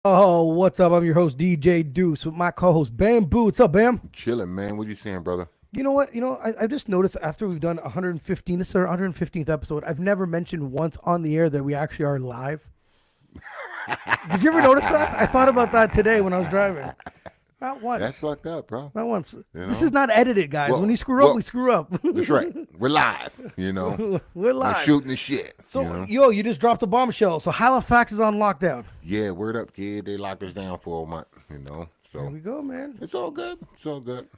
Oh, what's up? I'm your host, DJ Duss, with my co-host, Bamboo. What's up, Bam? Chilling, man. What you saying, brother? You know what? I just noticed after we've done 115, this is our 115th episode, I've never mentioned once on the air that we actually are live. Did you ever notice that? I thought about that today when I was driving. Not once. That's fucked up, bro. Not once. You This know? is not edited, guys. When you screw up, we screw up. That's right. We're live, you know. We're We're live. shooting the shit. So, you know? you just dropped a bombshell. So Halifax is on lockdown. Yeah, word up, kid. They locked us down for a month, There So we go, man. it's all good. It's all good.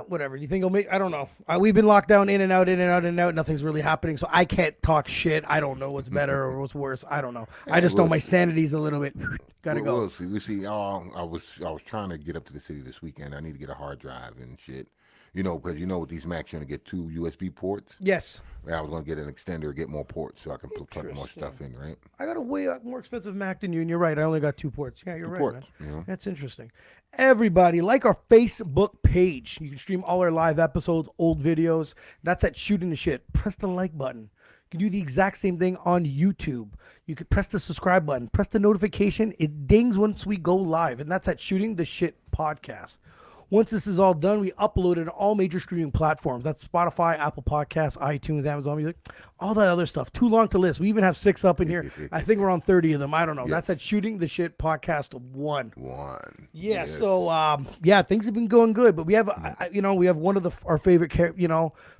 Whatever. You think it'll make? I don't know. We've been locked down in and out, in and out, in and out. Nothing's really happening, so I can't talk shit. I don't know what's better or what's worse. I don't know. I just know my sanity's a little bit. Gotta go. We'll see. We see. I was trying to get up to the city this weekend. I need to get a hard drive and shit. Because with these Macs, you're gonna get 2 USB ports. Yes. I was gonna get an extender, get more ports, so I can plug more stuff in. Right. I got a way more expensive Mac than you, and you're right. I only got 2 ports. Yeah, you're right, ports, man. That's interesting. Everybody, like our Facebook page. You can stream all our live episodes, old videos. That's at Shooting the Shit. Press the like button. You can do the exact same thing on YouTube. You could press the subscribe button, press the notification. It dings once we go live, and that's at Shooting the Shit Podcast. Once this is all done, we upload it on all major streaming platforms. That's Spotify, Apple Podcasts, iTunes, Amazon Music, all that other stuff. Too long to list. We even have 6 up in here. I think we're on 30 of them. I don't know. Yes. That's at Shooting the Shit Podcast 1. Yeah. Yes. So, things have been going good. But we have, we have one of our favorite,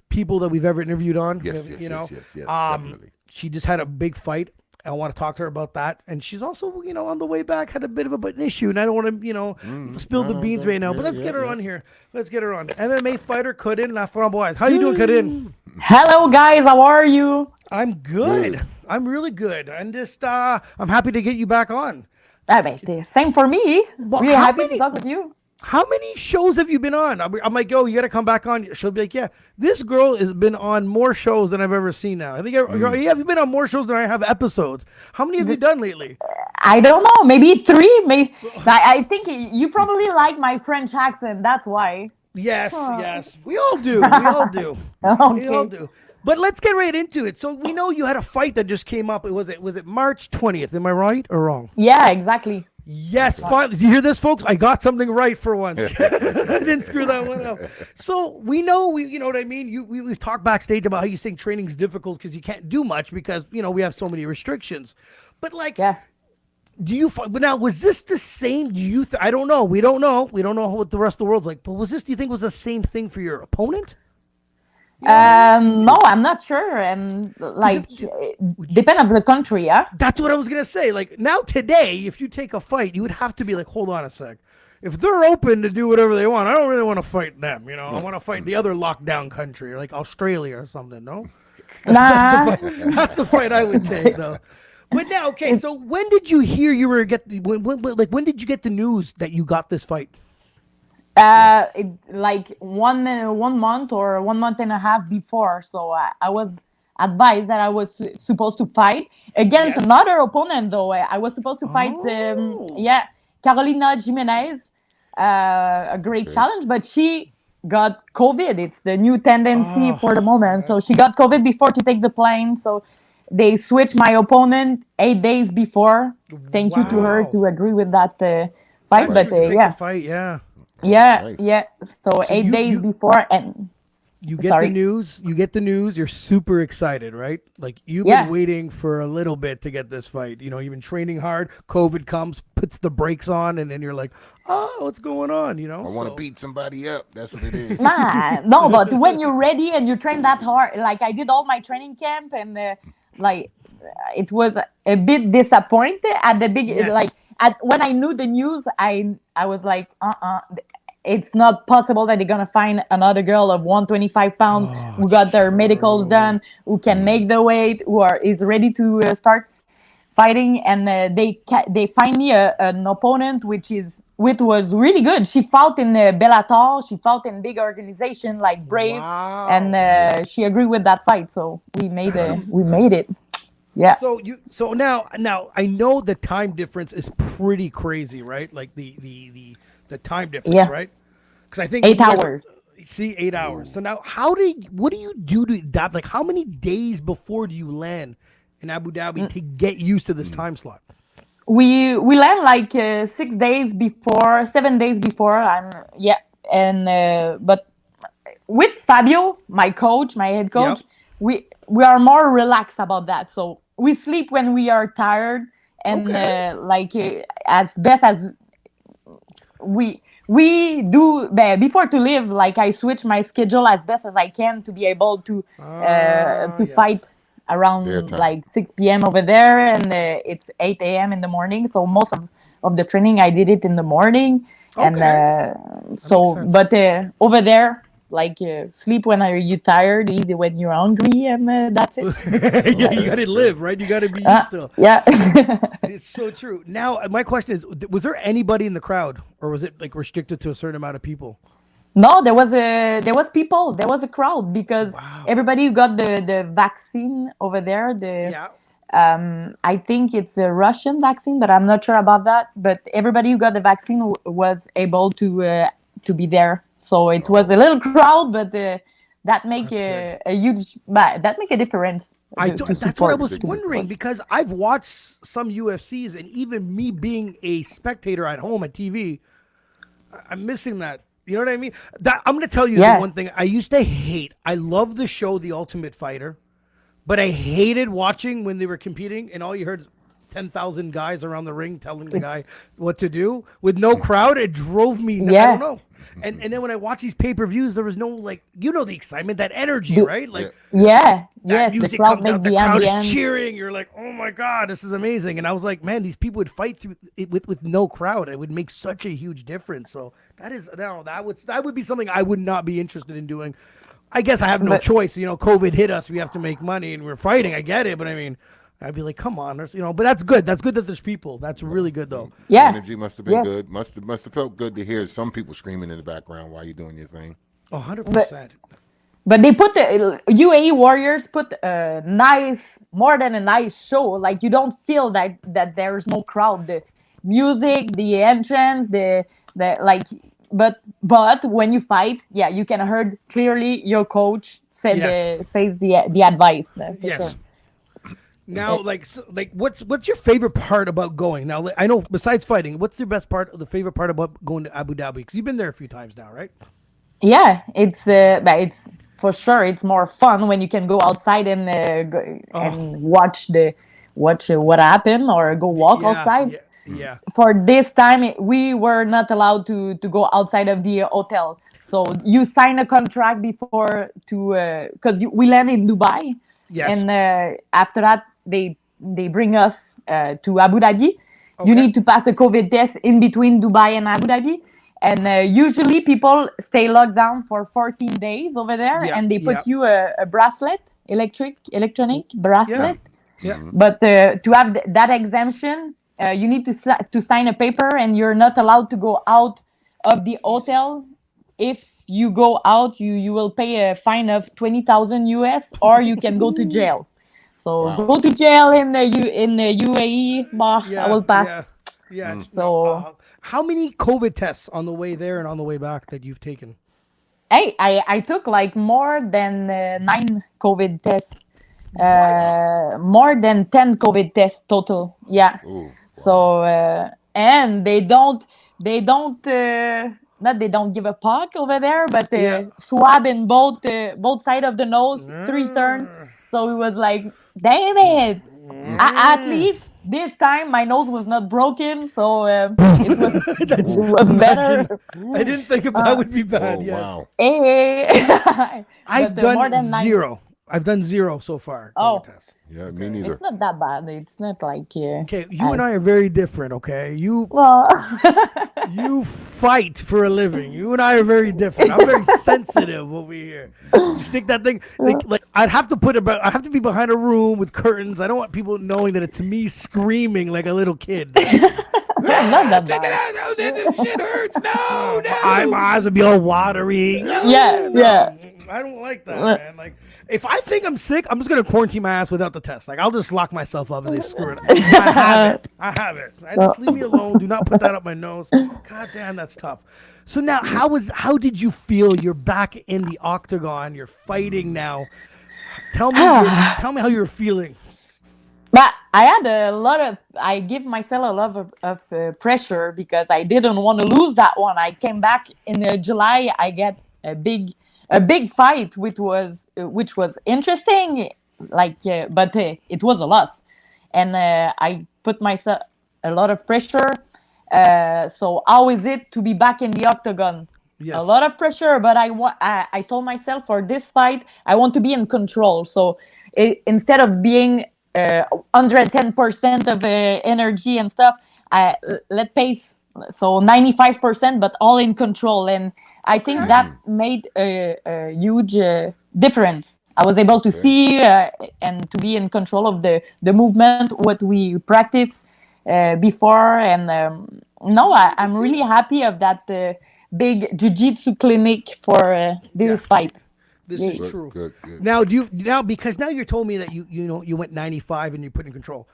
people that we've ever interviewed on. Yes, definitely. She just had a big fight. I want to talk to her about that. And she's also, on the way back had a bit of an issue. And I don't want to, spill the beans right now. But let's get her on here. Let's get her on. MMA fighter Corinne Laframboise. How you doing, Corinne? Hello, guys. How are you? I'm good. I'm really good. And just, I'm happy to get you back on. Same for me. Really happy to talk with you. How many shows have you been on? I'm like, you got to come back on. She'll be like, yeah, this girl has been on more shows than I've ever seen now. I think you've been on more shows than I have episodes. How many have you done lately? I don't know. Maybe 3. Maybe. I think you probably like my French accent. That's why. Yes. We all do. Okay. We all do. But let's get right into it. So we know you had a fight that just came up. Was it March 20th? Am I right or wrong? Yeah, exactly. Yes, finally. Did you hear this, folks? I got something right for once. I didn't screw that one up. So we know, you know what I mean? We've talked backstage about how you think training is difficult because you can't do much because, we have so many restrictions. But but now, was this the same? I don't know. We don't know. We don't know what the rest of the world's like. But do you think was the same thing for your opponent? No, I'm not sure. And depend on the country, yeah? That's what I was going to say. Like now today, if you take a fight, you would have to be like, hold on a sec. If they're open to do whatever they want, I don't really want to fight them. I want to fight the other lockdown country, like Australia or something, no? Nah. That's the fight I would take, though. But now, okay, so when did you hear when did you get the news that you got this fight? One month or 1 month and a half before. So I was advised that I was supposed to fight against another opponent. Though I was supposed to fight, Carolina Jimenez, a great challenge, but she got COVID. It's the new tendency for the moment. So she got COVID before to take the plane. So they switched my opponent 8 days before. Thank you to her to agree with that fight. But the fight, Yeah. So 8 days before, and you get the news. You're super excited, right? Like you've been waiting for a little bit to get this fight. You've been training hard. COVID comes, puts the brakes on, and then you're like, "Oh, what's going on?" I want to beat somebody up. That's what it is. No, but when you're ready and you train that hard, like I did all my training camp, and it was a bit disappointed at the beginning. When I knew the news, I was like, it's not possible that they're gonna find another girl of 125 pounds who got their medicals done, who can make the weight, is ready to start fighting, and they find me an opponent which was really good. She fought in Bellator, she fought in big organization like Brave, and she agreed with that fight, so we made it. Yeah. So now I know the time difference is pretty crazy, right? Like the time difference, right? Because I think 8 hours. 8 hours. So now, what do you do to adapt? Like, how many days before do you land in Abu Dhabi to get used to this time slot? we land like 6 days before, 7 days before, and yeah, and but with Fabio, my coach, my head coach, Yep. we are more relaxed about that. So we sleep when we are tired, and Okay. as best as we do before to live. Like I switch my schedule as best as I can to be able to Yes. fight Their around time. like 6 p.m. over there, and it's 8 a.m. in the morning. So most of the training I did it in the morning, and Okay. That makes so sense. but over there. Like sleep when are you tired, eat when you're hungry, and that's it. Yeah, you Yeah, got to that's true. live, right? You got to be you still. Yeah. It's so true. Now, my question is, was there anybody in the crowd, or was it like restricted to a certain amount of people? No, there was people, there was a crowd because Wow. everybody got the vaccine over there. The Yeah. I think it's a Russian vaccine, but I'm not sure about that. But everybody who got the vaccine was able to be there. So it was a Oh, little crowd, but that make That's good. a huge that make a difference to That's what I support was big wondering difference. because I've watched some UFCs, and even me being a spectator at home at TV, I'm missing that. You know what I mean? I'm gonna tell you the Yeah. one thing I used to hate. I love the show The Ultimate Fighter, but I hated watching when they were competing, and all you heard is 10,000 guys around the ring telling the guy what to do with no crowd. It drove me. I don't Yeah. know. And then when I watch these pay-per-views, there was no, like, the excitement, that energy, The, right? Yeah, Like yeah. yeah. that Yes, the music crowd comes make out, the the crowd is ambience. cheering. You're like, oh my god, this is amazing. And I was like, man, these people would fight through it with no crowd. It would make such a huge difference. So that would be something I would not be interested in doing. I guess I have no But choice. COVID hit us. We have to make money, and we're fighting. I get it, but I mean, I'd be like, come on, But that's good. That's good that there's people. That's really good, though. The yeah. energy must have been Yes. good. Must have felt good to hear some people screaming in the background while you're doing your thing. 100%. But they put the UAE Warriors put a nice, more than a nice show. Like you don't feel that there's no crowd. The music, the entrance, the like. But when you fight, yeah, you can heard clearly your coach Yes. says the advice for sure. Yes. Now, what's your favorite part about going? Now, I know besides fighting, what's your best part, the favorite part about going to Abu Dhabi? Because you've been there a few times now, right? Yeah, but it's for sure it's more fun when you can go outside and and watch what happened or go walk Yeah, outside. yeah, yeah. For this time we were not allowed to go outside of the hotel, so you sign a contract before to because we land in Dubai, Yes. and after that they bring us to Abu Dhabi. You Okay. need to pass a COVID test in between Dubai and Abu Dhabi, and usually people stay locked down for 14 days over there, Yeah, and they yeah, put you a bracelet, electronic yeah, bracelet. yeah. But to have that exemption, you need to sign a paper, and you're not allowed to go out of the hotel. If you go out, you will pay a fine of 20,000 US, or you can go to jail. So Wow. go to jail in the UAE. Bah, I Yeah, will pass. yeah, yeah. No, So how many COVID tests on the way there and on the way back that you've taken? hey, I took like more than 9 COVID tests. What? More than 10 COVID tests total. Yeah. Ooh, wow. So and they don't not they don't give a fuck over there, but Yeah. swab in both side of the nose, 3 turn. So it was like, damn it. At least this time my nose was not broken, so it That's was imagine. better. I didn't think of that would be bad. Oh, Yes. wow. Eh. I've But more done than 9. zero. I've done zero so far. COVID Oh, tests. Yeah, me neither. it's not that bad. It's not like Okay, you and I are very different. Okay, you well. you fight for a living. You and I are very different. I'm very sensitive over here. You stick that thing like I'd have to I have to be behind a room with curtains. I don't want people knowing that it's me screaming like a little kid. Not that Take it bad. out! No, this shit hurts! No, My eyes would be all watery. Yeah, yeah. I don't like that, man. Like, if I think I'm sick, I'm just gonna quarantine my ass without the test. Like, I'll just lock myself up and they screw it. I have it. I have it. Just leave me alone. Do not put that up my nose. God damn, that's tough. So now, how did you feel? You're back in the octagon. You're fighting now. Tell me how you're feeling. But I give myself a lot of pressure because I didn't want to lose that one. I came back in July. I get a big fight, which was interesting, but it was a loss, and I put myself a lot of pressure. So how is it to be back in the octagon? A Yes. lot of pressure, but I told myself for this fight I want to be in control. So instead of being 110% of energy and stuff, I let pace so 95%, but all in control. And I think that made a huge difference. I was able to Okay. see and to be in control of the movement, what we practiced before. And no, I'm really happy of that big jiu-jitsu clinic for Yeah. this fight. This Yeah. is Good, true. good, good. Now, because now you're told me that you went 95 and you put in control.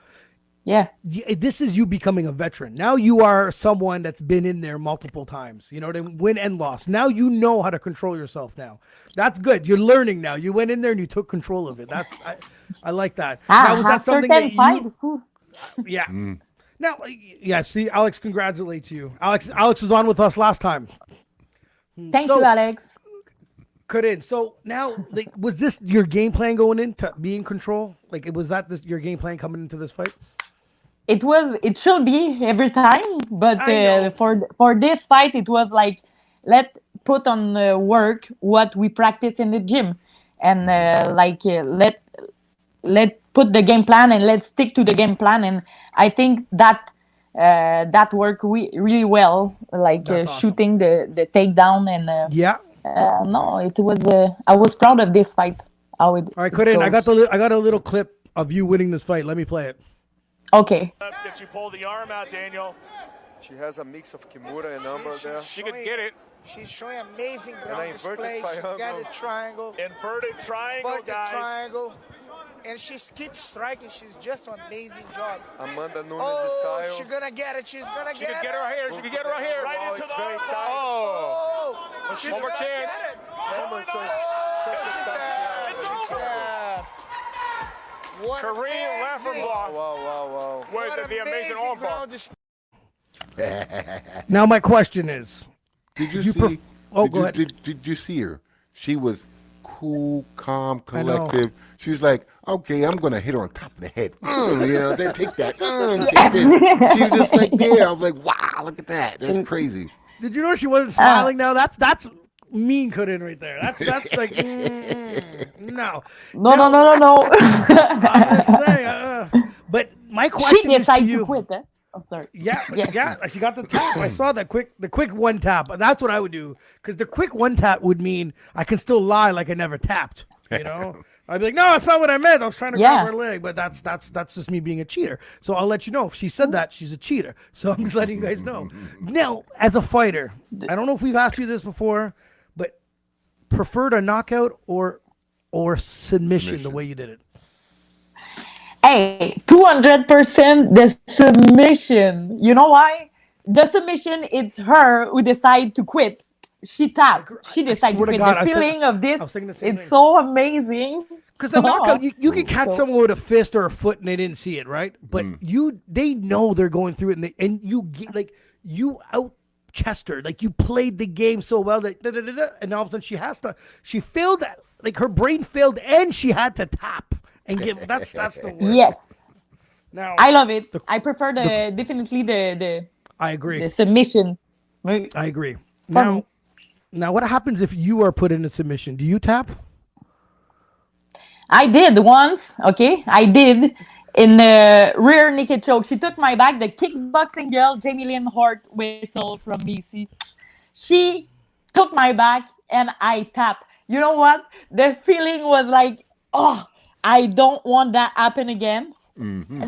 Yeah. This is you becoming a veteran. Now you are someone that's been in there multiple times. You know, to win and loss. Now you know how to control yourself. Now, that's good. You're learning now. You went in there and you took control of it. I like that. Now, was that After something 10 that fight, you? whew. Yeah. Now, yeah. See, Alex, congratulate you. Alex was on with us last time. Thank So- you, Alex. Corinne, so now, like, was this your game plan going in to be in control? Like, was that your game plan coming into this fight? It should be every time, but I know. for this fight, it was like, let put on work what we practice in the gym, and let put the game plan and let's stick to the game plan. And I think that worked really well, like That's awesome. shooting the takedown. And Yeah. no, it was I was proud of this fight, how it All right, it Corinne, goes. I got a little clip of you winning this fight. Let me play it. Okay. Did she pull the arm out, Daniel? She has a mix of Kimura and Umber there. She could get it. She's showing amazing an ground inverted display. She got triangle. a triangle, Inverted triangle, inverted guys. triangle, and she keeps striking. She's just an amazing job. Amanda Nunes Oh, she's style. gonna get it. She's gonna She get could it. get her here. She could get her here. Right Oh, into it's the very arm. tight. Oh. Oh, she's One more gonna chance. get it. Hermanson, such a tough Yeah, guy. what Corinne amazing- Laframboise Wow. with What the amazing arm bar. ground display. Now, my question is, Did you, You see? pref- oh, did go you, ahead. Did you see her? She was cool, calm, I know. collective. She was like, "Okay, I'm gonna hit her on top of the head. You know, then take that. Take this." She was just like there. I was like, "Wow, look at that. That's crazy." did you know she wasn't smiling? Now that's mean, Corinne, right there. That's like no. No. I'm just saying. But my She question is to decided you. to quit. Eh? Oh, sorry. Yeah, Yes. yeah, she got the tap. I saw the quick one tap. That's what I would do, because the quick one tap would mean I can still lie like I never tapped. You know, I'd be like, no, that's not what I meant. I was trying to grab Yeah. her leg, but that's just me being a cheater. So I'll let you know if she said that she's a cheater. So I'm just letting you guys know. Now, as a fighter, I don't know if we've asked you this before, but preferred a knockout or submission the way you did it. Hey, 200% the submission. You know why? The submission, it's her who decide to quit. She tapped. She I decided to swear to quit. God, The I said- feeling of I this, was thinking the same it's thing. so amazing. Because the knockout, you can catch So- someone with a fist or a foot and they didn't see it, right? But they know they're going through it, and you out chest her, like you played the game so well that and all of a sudden she failed, like her brain failed, and she had to tap and give. That's the worst. Yes, Now I love it. I prefer definitely I agree. the submission. I agree. Fun. Now what happens if you are put in a submission? Do you tap? I did once, okay? I did in the rear naked choke. She took my back, the kickboxing girl, Jamie Lynn Hort Whistle from BC. She took my back and I tapped. You know what? The feeling was like, oh, I don't want that happen again.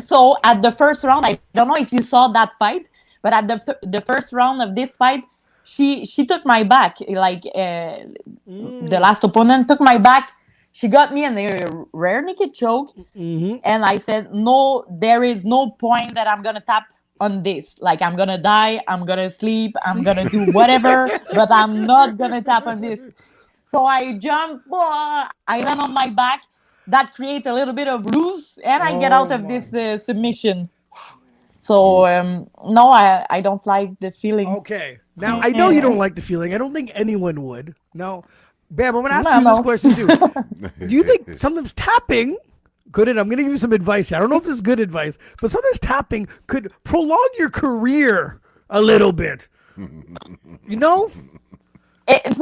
So at the first round, I don't know if you saw that fight, but at the first round of this fight, she took my back. Like the last opponent took my back. She got me in a rare naked choke, and I said, "No, there is no point that I'm gonna tap on this. Like I'm gonna die, I'm gonna sleep, I'm gonna do whatever, but I'm not gonna tap on this." So I jumped, I land on my back, that create a little bit of loose, and I get Oh out of my. this submission. So no, I don't like the feeling. Okay. Now I know you don't like the feeling. I don't think anyone would. Now, Bam, I'm gonna ask No, you this no. question too. Do you think sometimes tapping could, and I'm gonna give you some advice here. I don't know if this is good advice, but sometimes tapping could prolong your career a little bit. You know? It's,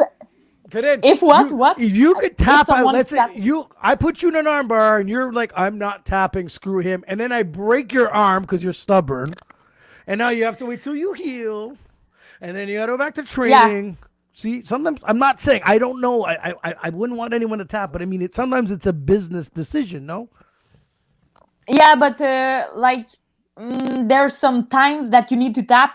Could If what? you, What? If you could tap out, someone let's say tap- I put you in an arm bar and you're like, I'm not tapping, screw him, and then I break your arm because you're stubborn, and now you have to wait till you heal, and then you got to go back to training. See, sometimes I'm not saying I don't know. I wouldn't want anyone to tap, but I mean, sometimes it's a business decision. No. Yeah, but there's some times that you need to tap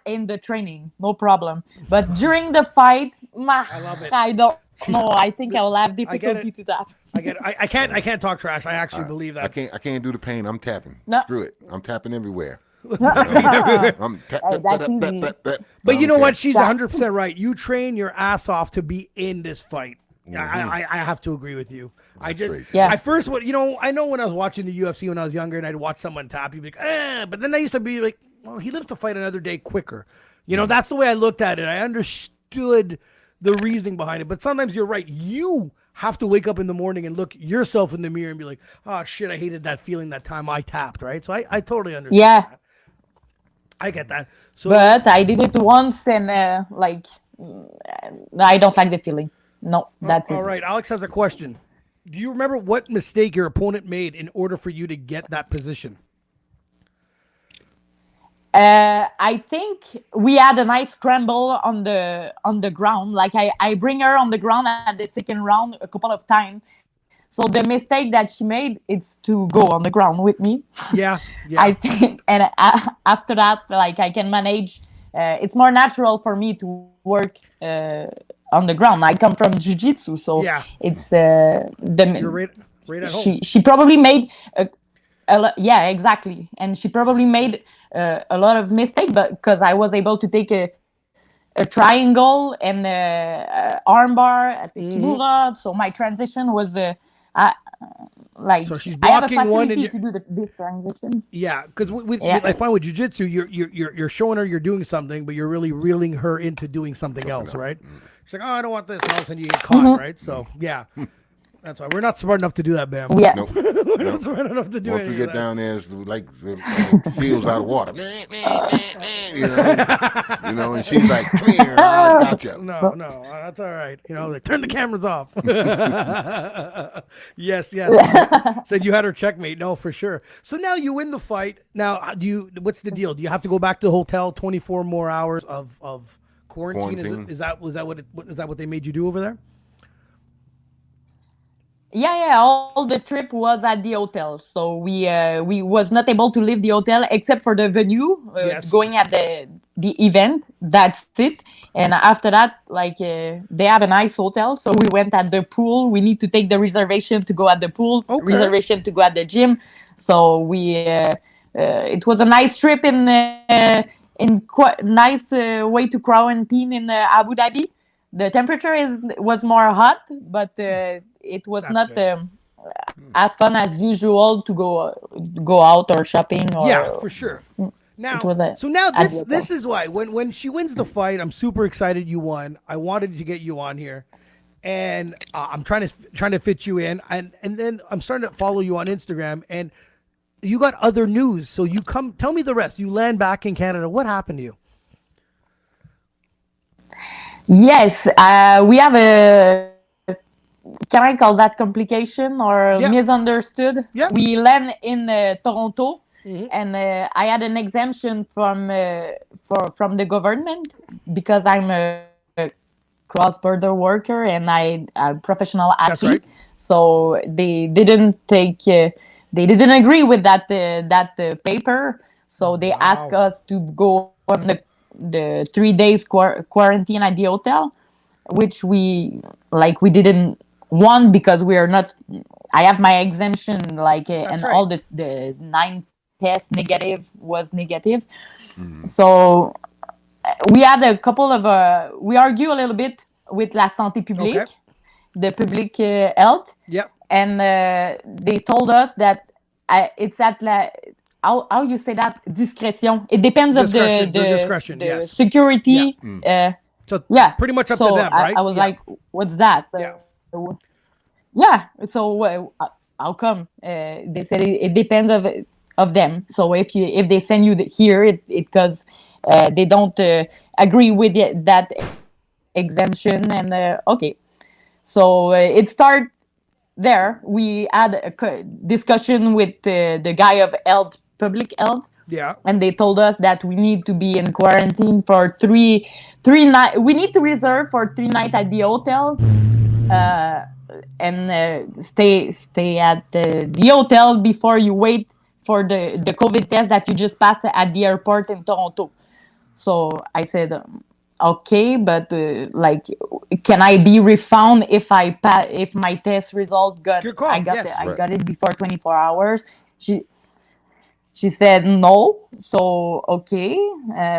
in the training, no problem. But during the fight, I love it. I don't know. I think I will have get difficulty it. to tap. I get. I can't talk trash. I actually believe that. I can't do the pain. I'm tapping. No. Screw it. I'm tapping everywhere. I'm that's easy. But you know what? She's That- 100% right. You train your ass off to be in this fight. I have to agree with you. I just, crazy. Yeah. I first, I know when I was watching the UFC when I was younger and I'd watch someone tap, you'd be like, but then I used to be like, well, he lives to fight another day quicker. You know, that's the way I looked at it. I understood the reasoning behind it. But sometimes you're right. You have to wake up in the morning and look yourself in the mirror and be like, oh shit, I hated that feeling that time I tapped, right? So I totally understand Yeah. that. I get that. So But I did it once, and I don't like the feeling. No, that's all it. right, Alex has a question. Do you remember what mistake your opponent made in order for you to get that position? I think we had a nice scramble on the ground. Like I bring her on the ground at the second round a couple of times. So the mistake that she made is to go on the ground with me. Yeah. I think, and after that, like I can manage. It's more natural for me to work on the ground. I come from jiu-jitsu, so Yeah. it's You're right at home. she probably made yeah, exactly, and she probably made a lot of mistakes, but because I was able to take a triangle and armbar at the kimura, so my transition was like So she's I have a blocking one and facility to do this transition. Yeah, because Yeah. I find with jiu-jitsu, you're showing her you're doing something, but you're really reeling her into doing something else, right? She's like, oh, I don't want this, and all of a sudden you get caught, right? So yeah, that's why we're not smart enough to do that, Bam. Yeah. Nope. We're not smart enough to do Once any we of get that. down there, it's like seals out of water. You know, and she's like, come here, I got you. No, that's all right. You know, like turn the cameras off. Yes. Said you had her checkmate. No, for sure. So now you win the fight. Now, what's the deal? Do you have to go back to the hotel 24 more hours of quarantine? Quarantine. Is that what they made you do over there? Yeah, all the trip was at the hotel, so we was not able to leave the hotel except for the venue, Yes. going at the event. That's it. And after that, like they have a nice hotel, so we went at the pool. We need to take the reservation to go at the pool, Okay. reservation to go at the gym. So we it was a nice trip in quite nice way to quarantine in Abu Dhabi. The temperature was more hot, but it was That's not good. as fun as usual to go out or shopping. Or, Yeah, for sure. Now, It was so now at this the this is why when she wins the fight, I'm super excited you won. I wanted to get you on here, and I'm trying to fit you in, and then I'm starting to follow you on Instagram, and you got other news. So you come, tell me the rest. You land back in Canada. What happened to you? Yes, we have a. Can I call that complication or Yeah. misunderstood? Yeah. We land in Toronto, Mhm. and I had an exemption from the government because I'm a cross-border worker and I'm a professional That's athlete. right. So they didn't take. They didn't agree with that paper. So they asked Wow. us to go on the 3 days quarantine at the hotel, which we didn't want because we are not. I have my exemption, and right. all the 9 tests negative was negative. So we had a couple of we argue a little bit with La Santé Publique, Okay. the public health. Yep. and they told us that it's at how you say that, discretion. It depends of Discretion, the their discretion, yes. security. So Yeah, pretty much up so to them, right? I was like, what's that? Yeah. Yeah. So how come? They said it depends of them. So if they send you here, it because they don't agree with that exemption, and okay. So it started there. We had a discussion with the guy of health, public health. Yeah. And they told us that we need to be in quarantine for three nights. We need to reserve for 3 nights at the hotel, and stay at the hotel before you wait for the COVID test that you just passed at the airport in Toronto. So I said, okay, but like, can I be refunded if my test result got Good call, I got yes. I got it before 24 hours? She said no. So okay,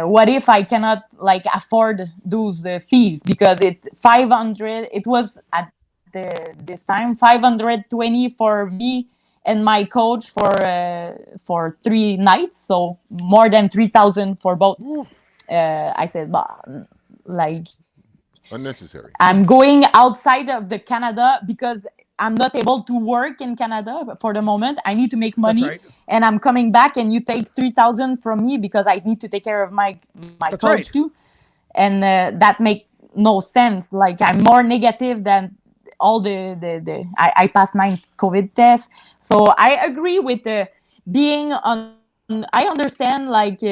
what if I cannot like afford those fees, because it's 500? It was at this time 520 for me and my coach for 3 nights, so more than 3,000 for both. I said, like, Unnecessary. I'm going outside of the Canada because I'm not able to work in Canada for the moment. I need to make money, right. and I'm coming back, and you take 3,000 from me because I need to take care of my That's coach right. too, and that make no sense. Like, I'm more negative than all I passed 9 COVID tests, so I agree with being on. I understand, like,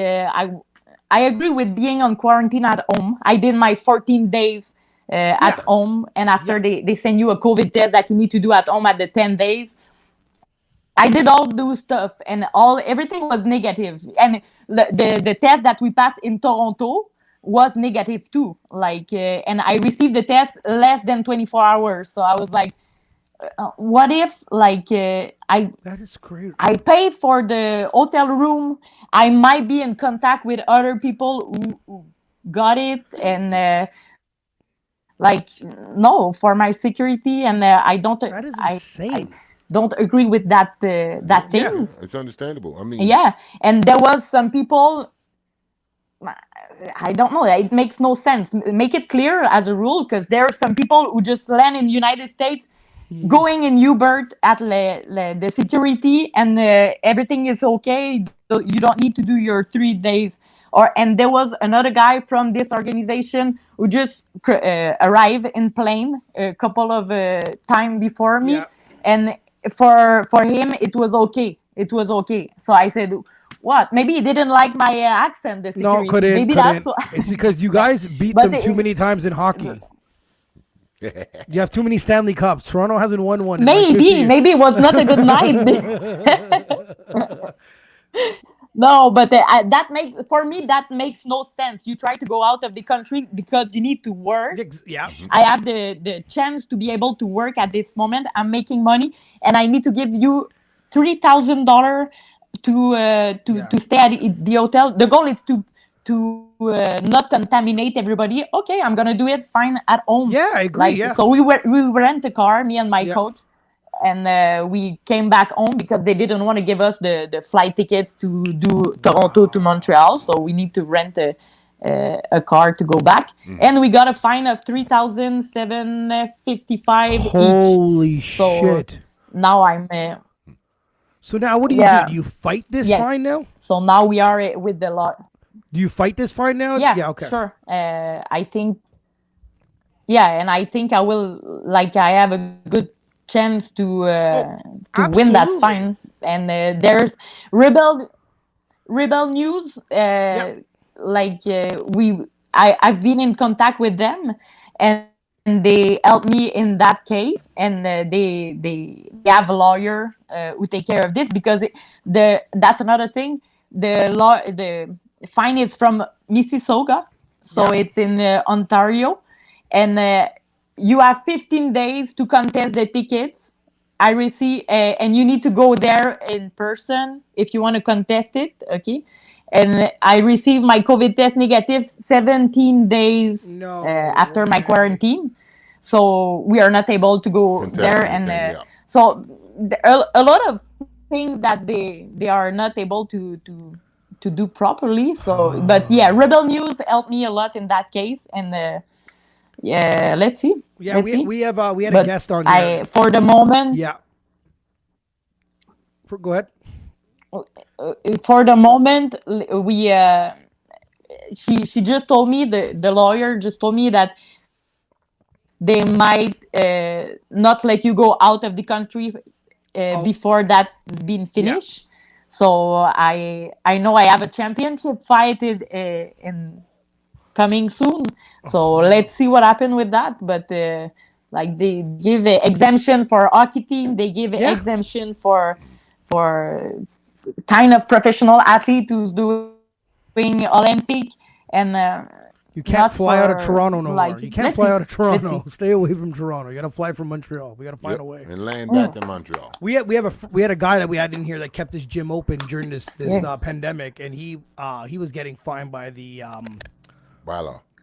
I agree with being on quarantine at home. I did my 14 days at home, and after they send you a COVID test that you need to do at home at the 10 days. I did all those stuff, and everything was negative. And the test that we passed in Toronto was negative too. Like, and I received the test less than 24 hours. So I was like, what if, like, That is great. I paid for the hotel room. I might be in contact with other people who got it, and like, no, for my security, and I don't. That is I insane. don't agree with that thing. Yeah. It's understandable. I mean, Yeah, and there was some people. I don't know. It makes no sense. Make it clear as a rule, because there are some people who just land in the United States, going in Uber at the security, and everything is okay. You don't need to do your 3 days. And there was another guy from this organization who just arrived in plane a couple of time before me, Yeah. and for him it was okay. It was okay. So I said, what? Maybe he didn't like my accent. The security. No, couldn't. Maybe couldn't. that's what. It's because you guys beat But them too many times in hockey. You have too many Stanley Cups. Toronto hasn't won one. in like 50 years. Maybe it was not a good night. No, but for me that makes no sense. You try to go out of the country because you need to work. Yeah. I have the chance to be able to work at this moment. I'm making money, and I need to give you $3,000 to stay at the hotel. The goal is to not contaminate everybody. Okay, I'm gonna do it fine at home. Yeah, I agree. So we rent a car, me and my coach, and we came back home because they didn't want to give us the flight tickets to do Toronto to Montreal. So we need to rent a car to go back, and we got a fine of $3,755 each. Holy shit! Now I'm. So now what do you do? Do you fight this Yes. fine now? So now we are with the law. Do you fight this fine now? Yeah, Okay. sure. I think. Yeah, and I think I will. Like, I have a good chance to win that absolutely. fine. And there's Rebel News. Like, I've been in contact with them, and they helped me in that case, and they have a lawyer who take care of this, because that's another thing. The fine is from Mississauga, so it's in Ontario, and you have 15 days to contest the tickets. I receive, and you need to go there in person if you want to contest it. Okay. And I received my COVID test negative 17 days after my quarantine. So we are not able to go Contest there. anything, And So a lot of things that they are not able to do properly. So, but yeah, Rebel News helped me a lot in that case, and yeah, let's see. Yeah, Let's see. we had a But guest on here. for the moment, Yeah. Go ahead. for the moment, we she just told me, the lawyer just told me that they might not let you go out of the country before that's been finished. So I know I have a championship fight in coming soon. So let's see what happens with that. But like they give an exemption for hockey team, they give an exemption for kind of professional athlete who's doing Olympic, and you can't fly out of for, Toronto no like, more. You can't let's fly see. out of Toronto. Let's see. Stay away from Toronto. You got to fly from Montreal. We got to find a way. And land back in Montreal. We had a guy that we had in here that kept his gym open during this pandemic, and he was getting fined by the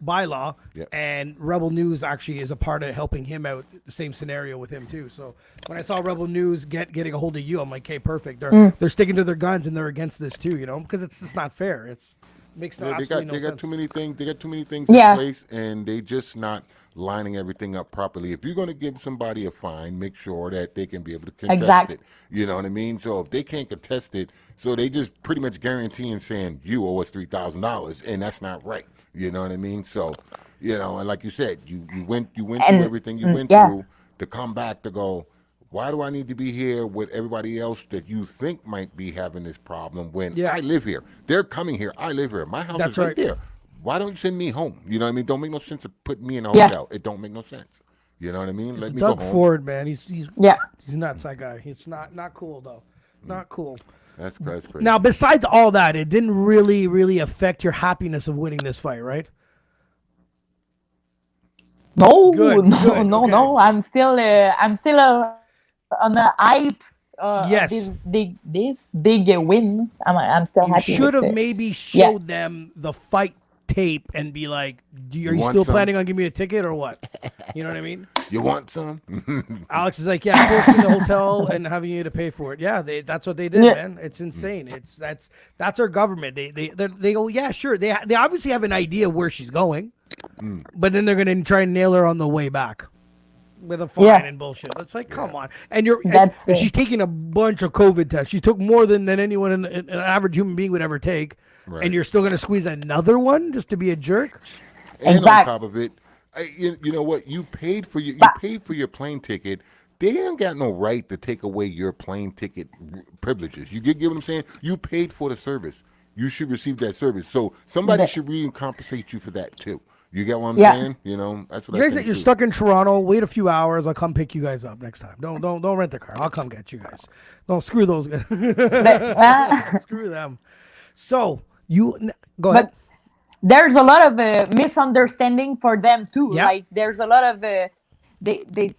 bylaw. Yep. And Rebel News actually is a part of helping him out. The same scenario with him too. So when I saw Rebel News getting a hold of you, I'm like, hey, perfect. They're sticking to their guns and they're against this too, because it's just not fair. Makes no absolutely no sense. They got too many things. They got too many things Yeah. in place, and they just not lining everything up properly. If you're going to give somebody a fine, make sure that they can be able to contest it. You know what I mean? So if they can't contest it, so they just pretty much guaranteeing saying you owe us $3,000, and that's not right. You know what I mean? So, and like you said, you went through everything you went through to come back to go, why do I need to be here with everybody else that you think might be having this problem when I live here? They're coming here. I live here. My house is right there. Why don't you send me home? You know what I mean? Don't make no sense to put me in a hotel. It don't make no sense. You know what I mean? Let me Doug go home. Ford, man. He's nuts, that guy. It's not cool though. Not cool. That's crazy. Now, besides all that, it didn't really affect your happiness of winning this fight, right? No, Good, no, good, no, okay. no. I'm still on the hype. Yes. This big win. I'm still You happy. should have with it. maybe showed them the fight tape and be like, are you want still some? planning on giving me a ticket or what? You know what I mean? You want some? Alex is like, yeah, forcing the hotel and having you to pay for it. Yeah, that's what they did, man. It's insane. That's our government. They go, yeah, sure. They obviously have an idea where she's going, but then they're gonna try and nail her on the way back with a fine and bullshit. It's like, come on. And she's taking a bunch of COVID tests. She took more than anyone an average human being would ever take. Right. And you're still gonna squeeze another one just to be a jerk? And on top of it, you know what? You paid for your plane ticket. They ain't got no right to take away your plane ticket privileges. You get what I'm saying? You paid for the service. You should receive that service. So somebody should really compensate you for that too. You get what I'm saying? That's what You I guys, think. you're too. stuck in Toronto. Wait a few hours. I'll come pick you guys up next time. Don't rent the car. I'll come get you guys. Don't screw those guys. Screw them. So go ahead. But there's a lot of misunderstanding for them too. Yeah. Like there's a lot of they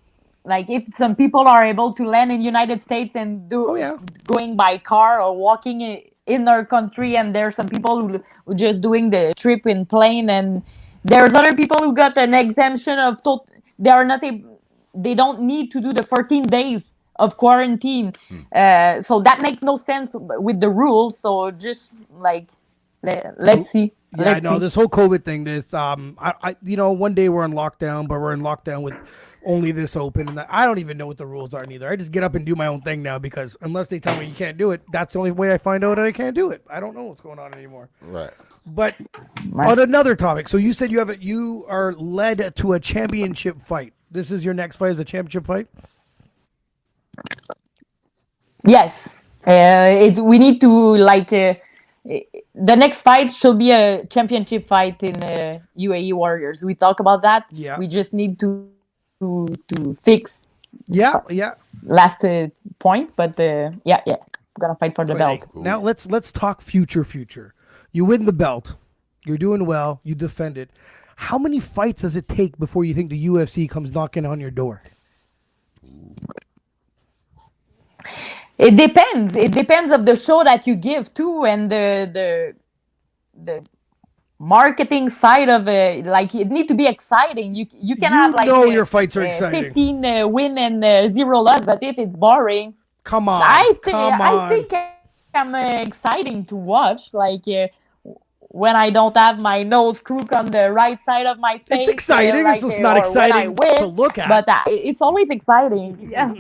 like if some people are able to land in United States and going by car or walking in their country, and there's some people who just doing the trip in plane, and there's other people who got an exemption of they don't need to do the 14 days of quarantine. So that makes no sense with the rules. So just like let's see. Yeah, I know this whole COVID thing. One day we're in lockdown, but we're in lockdown with only this open, and I don't even know what the rules are neither. I just get up and do my own thing now because unless they tell me you can't do it, that's the only way I find out that I can't do it. I don't know what's going on anymore. Right. But on another topic, so you said you are led to a championship fight. This is your next fight, is a championship fight? Yes. We need to the next fight should be a championship fight in UAE Warriors. We talked about that. Yeah. We just need to fix. Yeah. Last point, but gonna fight for the belt. Cool. Now let's talk future. You win the belt. You're doing well. You defend it. How many fights does it take before you think the UFC comes knocking on your door? It depends. It depends of the show that you give too, and the marketing side of it. Like it need to be exciting. You can You have like know your fights are exciting. 15 win and 0 loss, but if it's boring, Come on. I think I'm exciting to watch. Like when I don't have my nose crook on the right side of my face. It's exciting. Like, It's just not or when I exciting win, to look at. but it's always exciting. Yeah.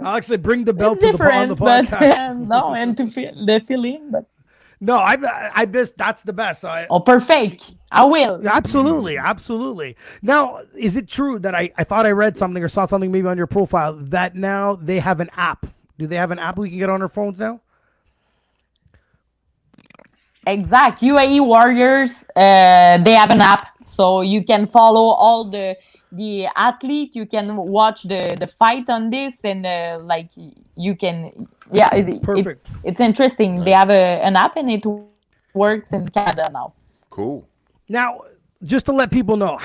I'll actually bring the belt It's to on the different, podcast. but no, and to feel the feeling, but No, I just that's the best. perfect. I will. Absolutely. Now, is it true that I thought I read something or saw something maybe on your profile that now they have an app? Do they have an app we can get on our phones now? Exact. UAE Warriors, they have an app, so you can follow all the athlete. You can watch the fight on this, and like you can, yeah. Perfect. It's interesting. They have an app, and it works in Canada now. Cool. Now, just to let people know,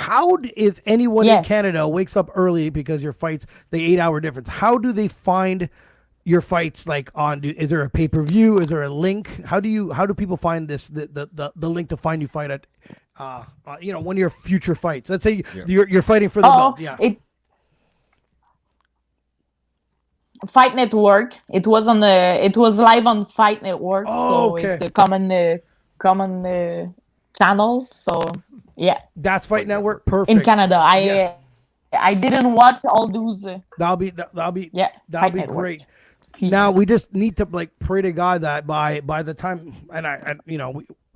if anyone in Yes. Canada wakes up early because your fights, the 8-hour difference, how do they find your fights? Like is there a pay-per-view? Is there a link? How do people find this, the link to find you fight at, one of your future fights? Let's say you're fighting for the belt. Yeah. Fight Network. It was live on Fight Network. Oh, so okay. It's a common channel. So yeah, That's Fight Network. Perfect. in Canada, I didn't watch all those. That'll be Yeah, that'll Fight be Network. great. Now we just need to pray to God that by the time, and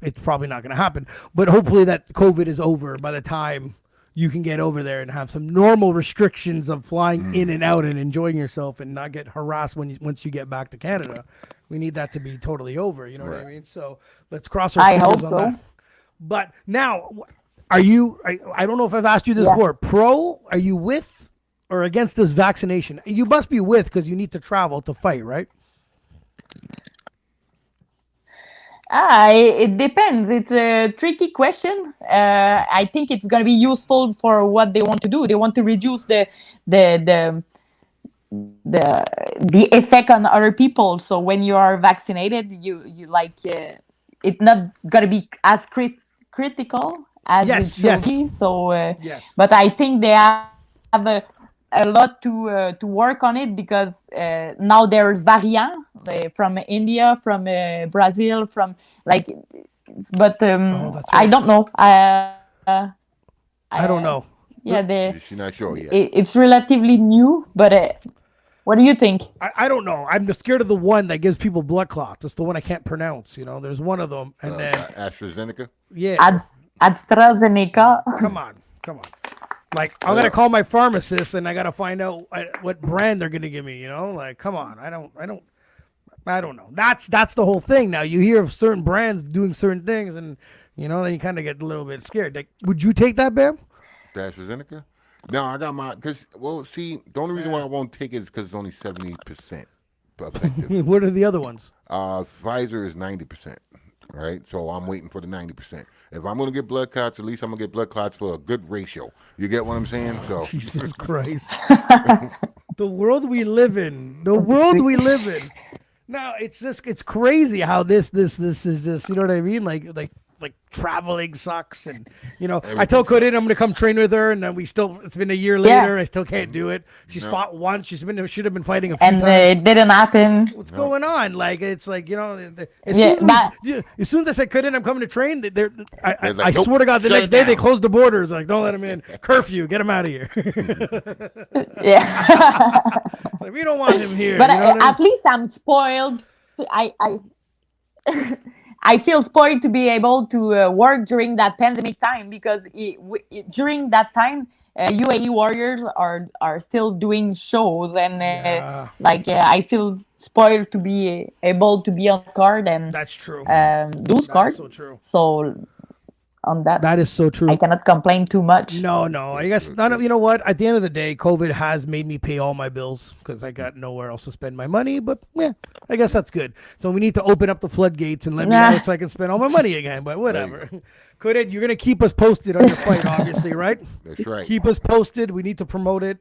it's probably not going to happen, but hopefully that COVID is over by the time you can get over there and have some normal restrictions of flying in and out and enjoying yourself and not get harassed once you get back to Canada. We need that to be totally over. You know what I mean? So let's cross our I fingers hope on so. that. But now, I don't know if I've asked you this Yeah. before. Pro, are you with or against this vaccination? You must be with because you need to travel to fight, right? It depends. It's a tricky question. I think it's going to be useful for what they want to do. They want to reduce the effect on other people. So when you are vaccinated, you like it's not going to be as critical as Yes, it yes. should be. So, Yes. but I think they have a lot to work on it because now there's variant from India, from Brazil, from like, but that's I right. don't know. I don't know. Yeah, She's not sure yet. it's relatively new, but what do you think? I don't know. I'm just scared of the one that gives people blood clots. It's the one I can't pronounce. There's one of them, and then AstraZeneca. yeah. AstraZeneca. Come on. Like I'm gonna call my pharmacist and I gotta find out what brand they're gonna give me. Like come on. I don't know. That's the whole thing. Now you hear of certain brands doing certain things, and then you kind of get a little bit scared. Like, would you take that, Bam? The AstraZeneca. No, I got my see, the only reason why I won't take it is because it's only 70% effective. What are the other ones? Pfizer is 90%. Right, so I'm waiting for the 90%. If I'm gonna get blood clots, at least I'm gonna get blood clots for a good ratio. You get what I'm saying? So Jesus Christ. The world we live in. Now it's crazy how this is just, you know what I mean? Like traveling sucks, and I told Corinne I'm gonna come train with her, and then it's been a year later. I still can't do it. She's fought once. Should have been fighting a few And times. it didn't happen. What's going on? Like it's like as Yeah, soon as I said Corinne I'm coming to train, I like, nope, swear to God the shut next it day they down. closed the borders. Like don't let them in. Curfew. Get them out of here. Yeah. Like, we don't want him here. But you know what I at least I'm spoiled. I feel spoiled to be able to work during that pandemic time because during that time UAE Warriors are still doing shows, and I feel spoiled to be able to be on card and That's true. those That cards. is so true. So on that is so true. I cannot complain too much. No. I guess none of, you know what? At the end of the day, COVID has made me pay all my bills because I got nowhere else to spend my money. But yeah, I guess that's good. So we need to open up the floodgates and let me out so I can spend all my money again. But whatever. Corinne, you're gonna keep us posted on your fight, obviously, right? That's right. Keep us posted. We need to promote it.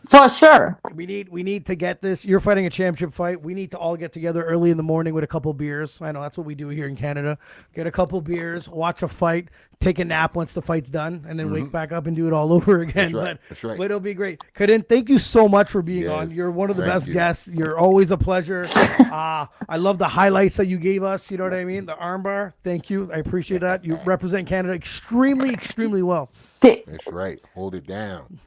For sure. We need to get this. You're fighting a championship fight. We need to all get together early in the morning with a couple beers. I know that's what we do here in Canada. Get a couple beers, watch a fight, take a nap once the fight's done, and then wake back up and do it all over again. That's right. That's right. But it'll be great. Corinne, thank you so much for being Yes. on. You're one of the Thank best you. guests. You're always a pleasure. I love the highlights that you gave us. You know what I mean? The armbar. Thank you. I appreciate that. You represent Canada extremely, extremely well. That's right. Hold it down.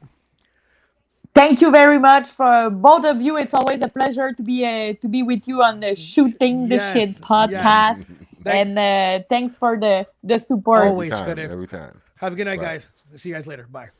Thank you very much for both of you. It's always a pleasure to be with you on the Shooting the Yes, Shit podcast. yes. And thanks for the support. Always. Every time. Corinne. Every time. Have a good night, Bye. guys. See you guys later. Bye.